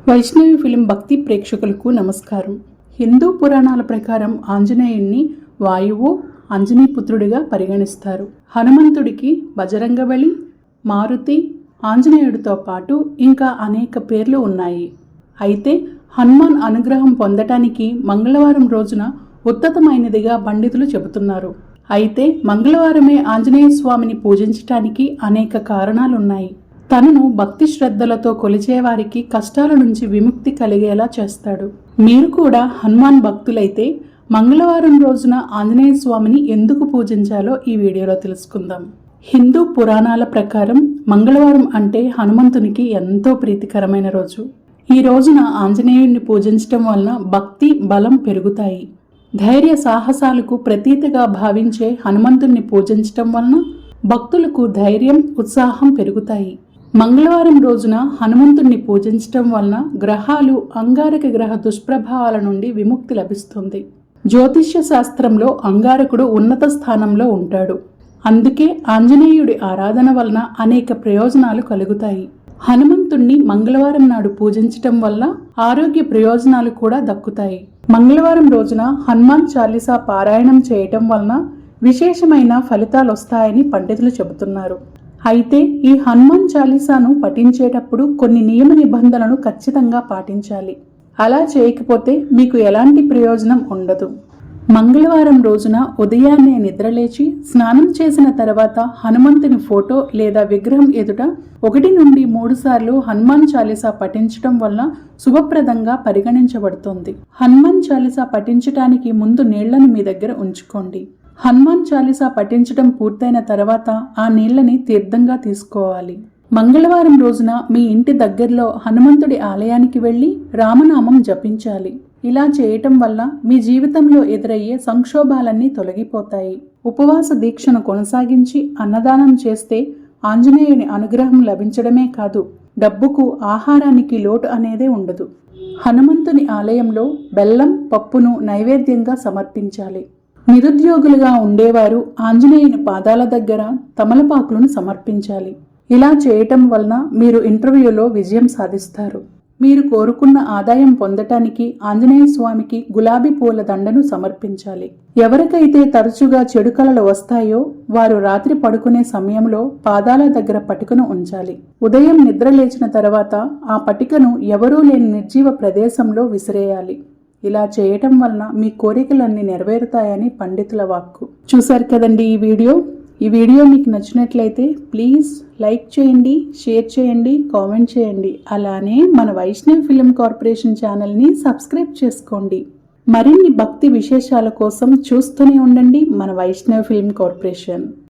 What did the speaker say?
Vaishnavi film భక్తి ప్రేక్షకులకు నమస్కారం. హిందూ పురాణాల ప్రకారం ఆంజనేయుణ్ణి వాయువు అంజనీపుత్రుడిగా పరిగణిస్తారు. హనుమంతుడికి బజరంగబలి, మారుతి, ఆంజనేయుడితో పాటు ఇంకా అనేక పేర్లు ఉన్నాయి. అయితే హనుమాన్ అనుగ్రహం పొందటానికి మంగళవారం రోజున ఉత్తమమైనదిగా పండితులు చెబుతున్నారు. అయితే మంగళవారమే ఆంజనేయ స్వామిని పూజించటానికి అనేక కారణాలున్నాయి. తనను భక్తి శ్రద్ధలతో కొలిచేవారికి కష్టాల నుంచి విముక్తి కలిగేలా చేస్తాడు. మీరు కూడా హనుమాన్ భక్తులైతే మంగళవారం రోజున ఆంజనేయ స్వామిని ఎందుకు పూజించాలో ఈ వీడియోలో తెలుసుకుందాం. హిందూ పురాణాల ప్రకారం మంగళవారం అంటే హనుమంతునికి ఎంతో ప్రీతికరమైన రోజు. ఈ రోజున ఆంజనేయుడిని పూజించటం వలన భక్తి బలం పెరుగుతాయి. ధైర్య సాహసాలకు ప్రతీతగా భావించే హనుమంతుణ్ణి పూజించటం వలన భక్తులకు ధైర్యం, ఉత్సాహం పెరుగుతాయి. మంగళవారం రోజున హనుమంతుణ్ణి పూజించటం వలన గ్రహాలు, అంగారక గ్రహ దుష్ప్రభావాల నుండి విముక్తి లభిస్తుంది. జ్యోతిష్య శాస్త్రంలో అంగారకుడు ఉన్నత స్థానంలో ఉంటాడు. అందుకే ఆంజనేయుడి ఆరాధన వలన అనేక ప్రయోజనాలు కలుగుతాయి. హనుమంతుణ్ణి మంగళవారం నాడు పూజించటం వల్ల ఆరోగ్య ప్రయోజనాలు కూడా దక్కుతాయి. మంగళవారం రోజున హనుమాన్ చాలీసా పారాయణం చేయటం వలన విశేషమైన ఫలితాలు వస్తాయని పండితులు చెబుతున్నారు. అయితే ఈ హనుమాన్ చాలీసాను పఠించేటప్పుడు కొన్ని నియమ నిబంధనలను ఖచ్చితంగా పాటించాలి. అలా చేయకపోతే మీకు ఎలాంటి ప్రయోజనం ఉండదు. మంగళవారం రోజున ఉదయాన్నే నిద్రలేచి స్నానం చేసిన తర్వాత హనుమంతుని ఫోటో లేదా విగ్రహం ఎదుట 1 నుండి 3 సార్లు హనుమాన్ చాలీసా పఠించడం వల్ల శుభప్రదంగా పరిగణించబడుతుంది. హనుమాన్ చాలీసా పఠించటానికి ముందు నీళ్లను మీ దగ్గర ఉంచుకోండి. హనుమాన్ చాలీసా పఠించడం పూర్తయిన తర్వాత ఆ నీళ్లని తీర్థంగా తీసుకోవాలి. మంగళవారం రోజున మీ ఇంటి దగ్గరలో హనుమంతుడి ఆలయానికి వెళ్లి రామనామం జపించాలి. ఇలా చేయటం వల్ల మీ జీవితంలో ఎదురయ్యే సంక్షోభాలన్నీ తొలగిపోతాయి. ఉపవాస దీక్షను కొనసాగించి అన్నదానం చేస్తే ఆంజనేయుని అనుగ్రహం లభించడమే కాదు, డబ్బుకు, ఆహారానికి లోటు అనేదే ఉండదు. హనుమంతుని ఆలయంలో బెల్లం, పప్పును నైవేద్యంగా సమర్పించాలి. నిరుద్యోగులుగా ఉండేవారు ఆంజనేయుని పాదాల దగ్గర తమలపాకులను సమర్పించాలి. ఇలా చేయటం వలన మీరు ఇంటర్వ్యూలో విజయం సాధిస్తారు. మీరు కోరుకున్న ఆదాయం పొందటానికి ఆంజనేయ స్వామికి గులాబీ పూల దండను సమర్పించాలి. ఎవరికైతే తరచుగా చెడు కలలు వస్తాయో వారు రాత్రి పడుకునే సమయంలో పాదాల దగ్గర పటికను ఉంచాలి. ఉదయం నిద్ర లేచిన తర్వాత ఆ పటికను ఎవరూ లేని నిర్జీవ ప్రదేశంలో విసిరేయాలి. ఇలా చేయటం వలన మీ కోరికలన్నీ నెరవేరుతాయని పండితుల వాక్కు. చూశారు కదండి ఈ వీడియో మీకు నచ్చినట్లయితే ప్లీజ్ లైక్ చేయండి, షేర్ చేయండి, కామెంట్ చేయండి. అలానే మన వైష్ణవి ఫిలిం కార్పొరేషన్ ఛానల్ని సబ్స్క్రైబ్ చేసుకోండి. మరిన్ని భక్తి విశేషాల కోసం చూస్తూనే ఉండండి మన వైష్ణవి ఫిలిం కార్పొరేషన్.